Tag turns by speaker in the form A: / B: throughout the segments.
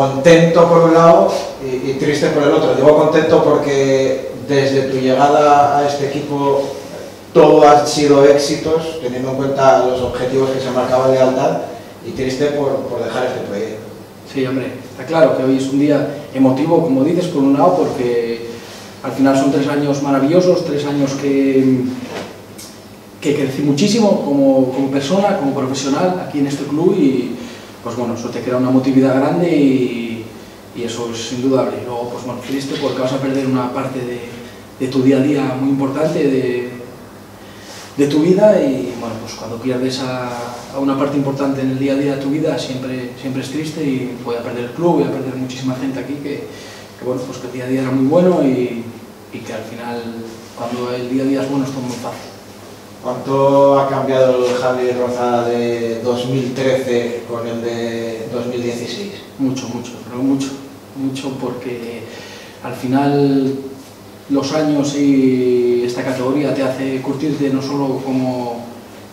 A: contento por un lado y triste por el otro. Digo contento porque desde tu llegada a este equipo todo ha sido éxitos, teniendo en cuenta los objetivos que se marcaba Lealtad, y triste por dejar este proyecto.
B: Sí, hombre, está claro que hoy es un día emotivo, como dices, por un lado, porque al final son 3 años maravillosos, 3 años que crecí muchísimo como persona, como profesional aquí en este club, y pues bueno, eso te crea una emotividad grande y eso es indudable. Y luego, pues bueno, triste porque vas a perder una parte de tu día a día muy importante de tu vida, y bueno, pues cuando pierdes a una parte importante en el día a día de tu vida siempre es triste, y voy a perder el club, voy a perder muchísima gente aquí que bueno, pues que el día a día era muy bueno y que al final cuando el día a día es bueno es todo muy fácil.
A: ¿Cuánto ha cambiado el Javi Rozada de 2013 con el de 2016?
B: Mucho, pero mucho, porque al final los años y esta categoría te hace curtirte no solo como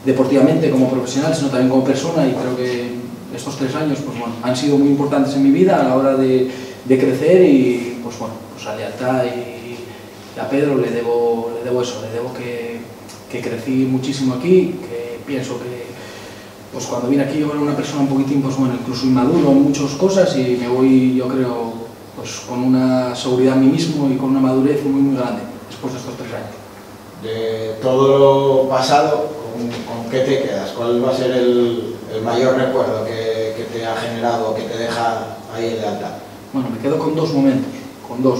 B: deportivamente, como profesional, sino también como persona, y creo que estos 3 años pues bueno, han sido muy importantes en mi vida a la hora de crecer, y pues bueno, pues a Lealtad y a Pedro le debo eso, le debo que crecí muchísimo aquí, que pienso que pues cuando vine aquí yo era una persona un poquitín, pues bueno, incluso inmaduro en muchas cosas, y me voy, yo creo, pues con una seguridad en mí mismo y con una madurez muy grande después de estos 3 años.
A: De todo lo pasado, ¿con qué te quedas? ¿Cuál va a ser el mayor recuerdo que te ha generado, que te deja ahí en Lealtad?
B: Bueno, me quedo con 2 momentos,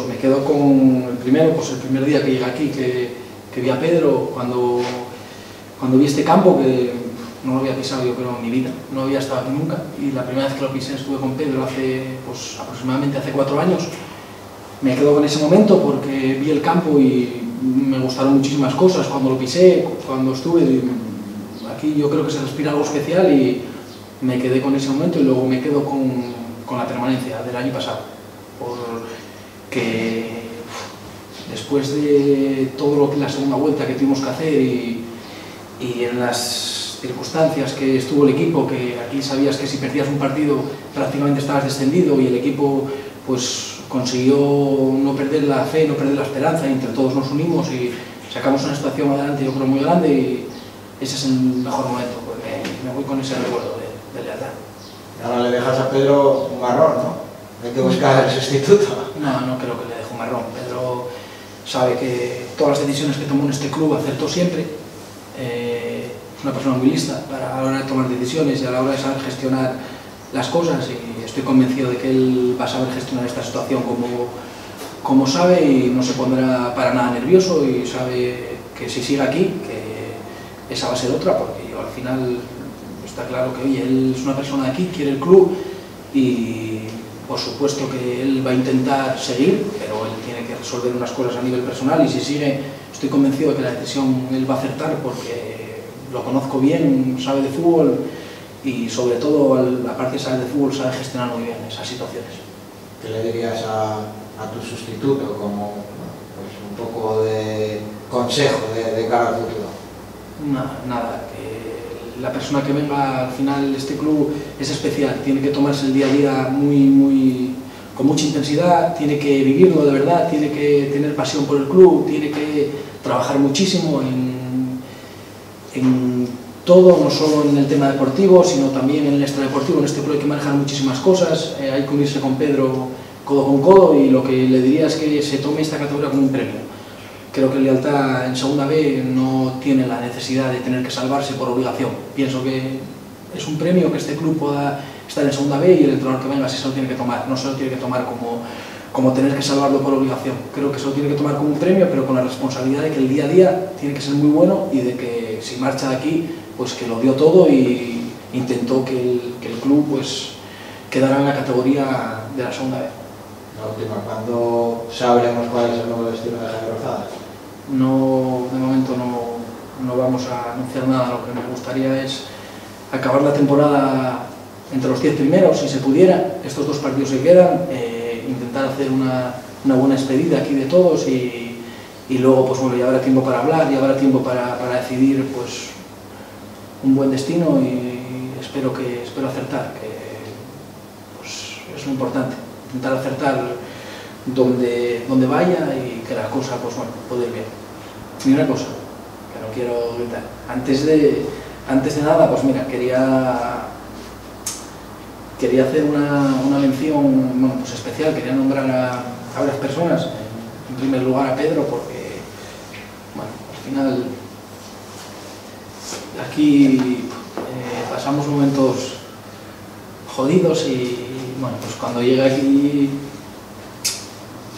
B: me quedo con el primero, pues el primer día que llegué aquí, que vi a Pedro cuando vi este campo, que no lo había pisado yo creo en mi vida, no había estado aquí nunca, y la primera vez que lo pisé estuve con Pedro pues aproximadamente hace 4 años. Me quedo con ese momento porque vi el campo y me gustaron muchísimas cosas cuando lo pisé, cuando estuve aquí. Yo creo que se respira algo especial y me quedé con ese momento, y luego me quedo con la permanencia del año pasado, porque después de todo lo que la segunda vuelta que tuvimos que hacer y en las circunstancias que estuvo el equipo, que aquí sabías que si perdías un partido prácticamente estabas descendido, y el equipo pues consiguió no perder la fe, no perder la esperanza, y entre todos nos unimos y sacamos una situación adelante, yo creo, muy grande, y ese es el mejor momento, porque me voy con ese recuerdo de Lealtad.
A: Ahora le dejas a Pedro un marrón, ¿no? Hay que buscar el sustituto.
B: No creo que le deje un marrón. Pedro sabe que todas las decisiones que tomó en este club acertó siempre. Es una persona muy lista a la hora de tomar decisiones y a la hora de saber gestionar las cosas, y estoy convencido de que él va a saber gestionar esta situación como sabe, y no se pondrá para nada nervioso, y sabe que si sigue aquí, que esa va a ser otra, porque yo al final está claro que oye, él es una persona de aquí, quiere el club, y por supuesto que él va a intentar seguir, pero él tiene que resolver unas cosas a nivel personal, y si sigue estoy convencido de que la decisión él va a acertar, porque lo conozco bien, sabe de fútbol, y sobre todo, aparte de saber de fútbol, sabe gestionar muy bien esas situaciones.
A: ¿Qué le dirías a tu sustituto como pues, un poco de consejo de cara al futuro?
B: Nada, que la persona que venga, al final este club es especial, tiene que tomarse el día a día con mucha intensidad, tiene que vivirlo de verdad, tiene que tener pasión por el club, tiene que trabajar muchísimo en todo, no solo en el tema deportivo, sino también en el extradeportivo. En este club hay que manejar muchísimas cosas, hay que unirse con Pedro codo con codo, y lo que le diría es que se tome esta categoría como un premio. Creo que Lealtad en segunda B no tiene la necesidad de tener que salvarse por obligación. Pienso que es un premio que este club pueda estar en segunda B, y el entrenador que venga sí se lo tiene que tomar, no se lo tiene que tomar como tener que salvarlo por obligación. Creo que se lo tiene que tomar como un premio, pero con la responsabilidad de que el día a día tiene que ser muy bueno, y de que si marcha de aquí, pues que lo dio todo y intentó que el club pues quedara en la categoría de la segunda B.
A: La última, ¿cuándo sabremos cuál es el nuevo destino de Javi Rozada?
B: No, de momento no vamos a anunciar nada. Lo que me gustaría es acabar la temporada entre los 10 primeros, si se pudiera, estos 2 partidos que quedan, intentar hacer una buena despedida aquí de todos, y luego pues bueno, ya habrá tiempo para hablar, ya habrá tiempo para decidir pues un buen destino, y espero acertar, que pues es lo importante, intentar acertar donde vaya y que la cosa, pues bueno, pueda ir bien. Y una cosa, que no quiero gritar, antes de nada, pues mira, quería hacer una mención, bueno, pues especial, quería nombrar a varias personas, en primer lugar a Pedro, porque, bueno, al final, aquí pasamos momentos jodidos y, bueno, pues cuando llegué aquí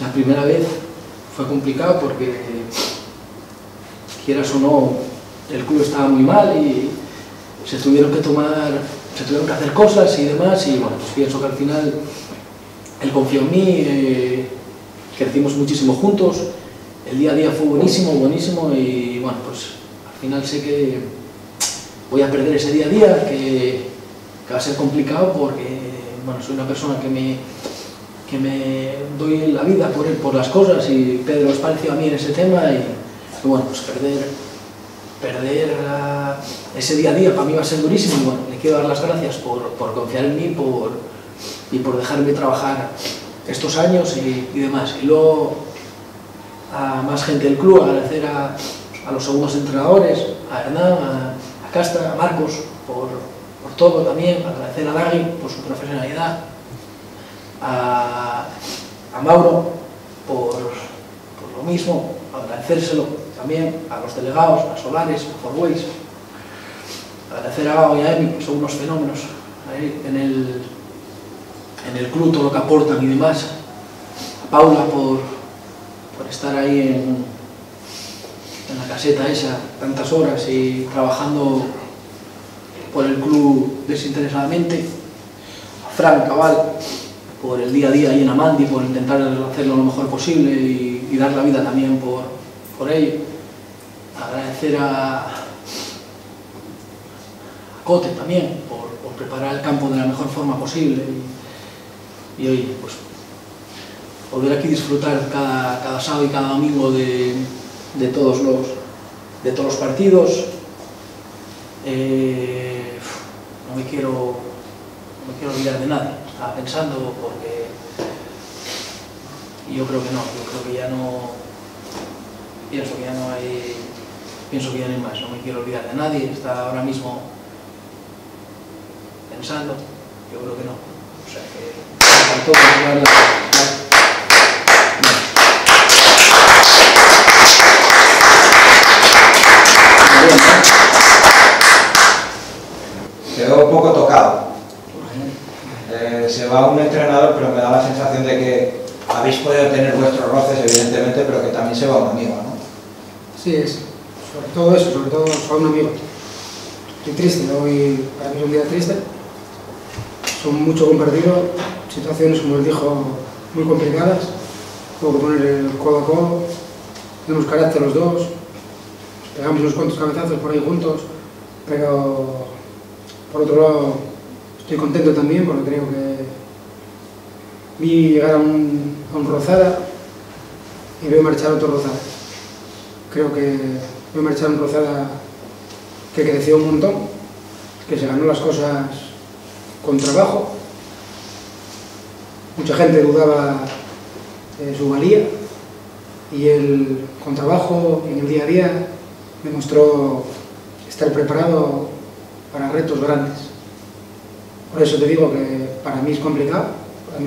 B: la primera vez fue complicado porque, quieras o no, el club estaba muy mal y se tuvieron que hacer cosas y demás, y bueno, pues pienso que al final él confió en mí, crecimos muchísimo juntos, el día a día fue buenísimo y bueno, pues al final sé que voy a perder ese día a día, que va a ser complicado porque, bueno, soy una persona que me doy la vida por las cosas y Pedro es parecido a mí en ese tema y bueno, pues perder ese día a día para mí va a ser durísimo y bueno, le quiero dar las gracias por confiar en mí y por dejarme trabajar estos años y demás. Y luego a más gente del club, agradecer a los segundos entrenadores, a Hernán, a Casta, a Marcos por todo también, agradecer a Dagui por su profesionalidad, a Mauro por lo mismo, agradecérselo también a los delegados, a Solares, a Forways, agradecer a Gago y a Emi, que son unos fenómenos en el club, todo lo que aportan y demás, a Paula por estar ahí en la caseta esa tantas horas y trabajando por el club desinteresadamente, a Fran Cabal por el día a día ahí en Amandi, por intentar hacerlo lo mejor posible y dar la vida también por ello. Agradecer a Cote también por preparar el campo de la mejor forma posible y oye, pues poder aquí disfrutar cada sábado y cada domingo de todos los partidos. No me quiero olvidar de nadie, estaba pensando porque yo creo que ya no hay más, no me quiero olvidar de nadie, está ahora mismo pensando, yo creo que no, o sea que para todos
A: quedó un poco tocado. Se va un entrenador, pero me da la sensación de que habéis podido tener vuestros roces, evidentemente, pero que también se va un amigo, ¿no?
C: Sí, sobre todo eso, sobre todo se va un amigo. Estoy triste, hoy para mí es un día triste. Son mucho compartido, situaciones, como él dijo, muy complicadas. Tengo que poner el codo a codo, tenemos carácter los dos, pegamos unos cuantos cabezazos por ahí juntos, pero por otro lado estoy contento también porque creo que vi llegar a un Rozada y veo marchar otro Rozada. Creo que veo marchar un Rozada que creció un montón, que se ganó las cosas con trabajo. Mucha gente dudaba de su valía y él, con trabajo y en el día a día, demostró estar preparado para retos grandes. Por eso te digo que para mí es complicado porque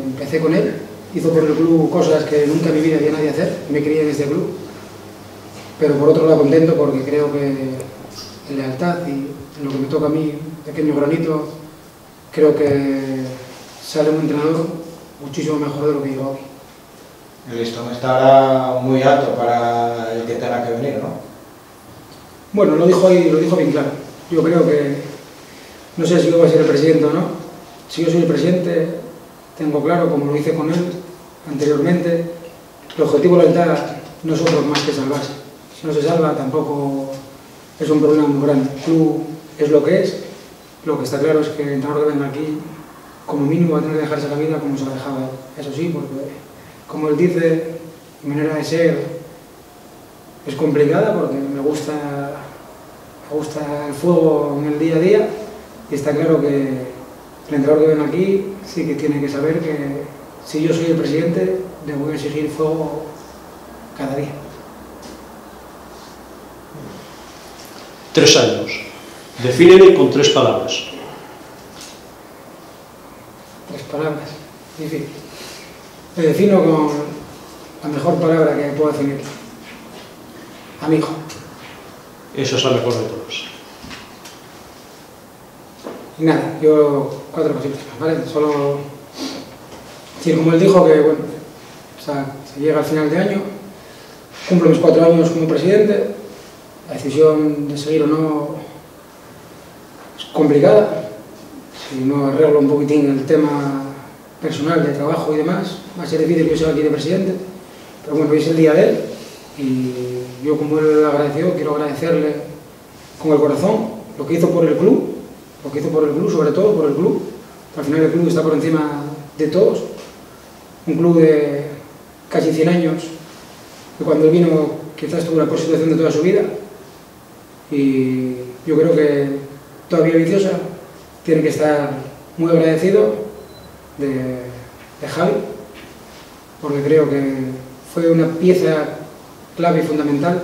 C: empecé con él, hizo por el club cosas que nunca en mi vida había nadie hacer, me crié en este club, pero por otro lado contento porque creo que en lealtad y en lo que me toca a mí, pequeño granito, creo que sale un entrenador muchísimo mejor de lo que digo hoy.
A: El listón está muy alto para el que tenga que venir, ¿no?
C: Bueno, lo dijo bien claro. Yo creo que, no sé si yo voy a ser el presidente o no. Si yo soy el presidente, tengo claro, como lo hice con él anteriormente, el objetivo de la entidad no es otro más que salvarse. Si no se salva, tampoco es un problema muy grande. El club es lo que es. Lo que está claro es que el entrenador que venga aquí, como mínimo, va a tener que dejarse la vida como se la dejaba él. Eso sí, porque, como él dice, mi manera de ser es complicada porque me gusta el fuego en el día a día y está claro que el entrenador que ven aquí sí que tiene que saber que si yo soy el presidente, le voy a exigir fuego cada día.
D: 3 años. Defíneme con 3 palabras.
C: 3 palabras, difícil. Me defino con la mejor palabra que puedo definir. Amigo.
D: Esa es la mejor de todas.
C: Y nada, yo 4 cositas más, ¿vale? Solo decir, como él dijo, que bueno, o sea, se llega al final de año, cumplo mis 4 años como presidente, la decisión de seguir o no es complicada. Si no arreglo un poquitín el tema personal, de trabajo y demás, va a ser difícil que yo siga aquí de presidente, pero bueno, hoy es el día de él y yo, como él agradeció, quiero agradecerle con el corazón lo que hizo por el club, sobre todo por el club, al final el club está por encima de todos, un club de casi 100 años, que cuando él vino quizás estuvo en la peor situación de toda su vida, y yo creo que todavía Viciosa tiene que estar muy agradecido de Javi, porque creo que fue una pieza clave y fundamental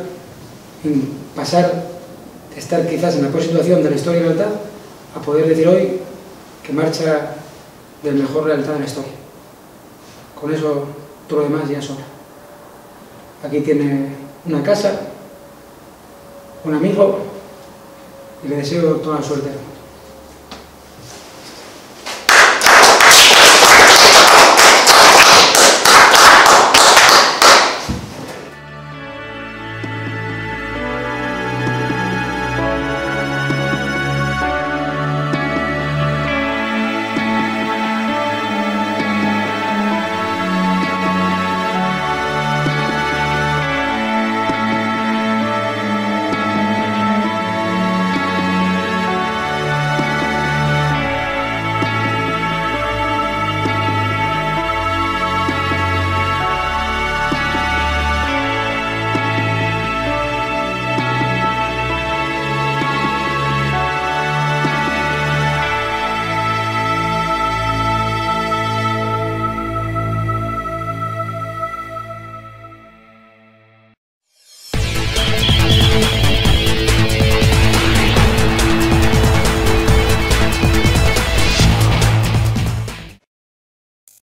C: en pasar de estar quizás en la peor situación de la historia de Lealtad a poder decir hoy que marcha del mejor Lealtad de la historia. Con eso todo lo demás ya sobra. Aquí tiene una casa, un amigo, y le deseo toda la suerte.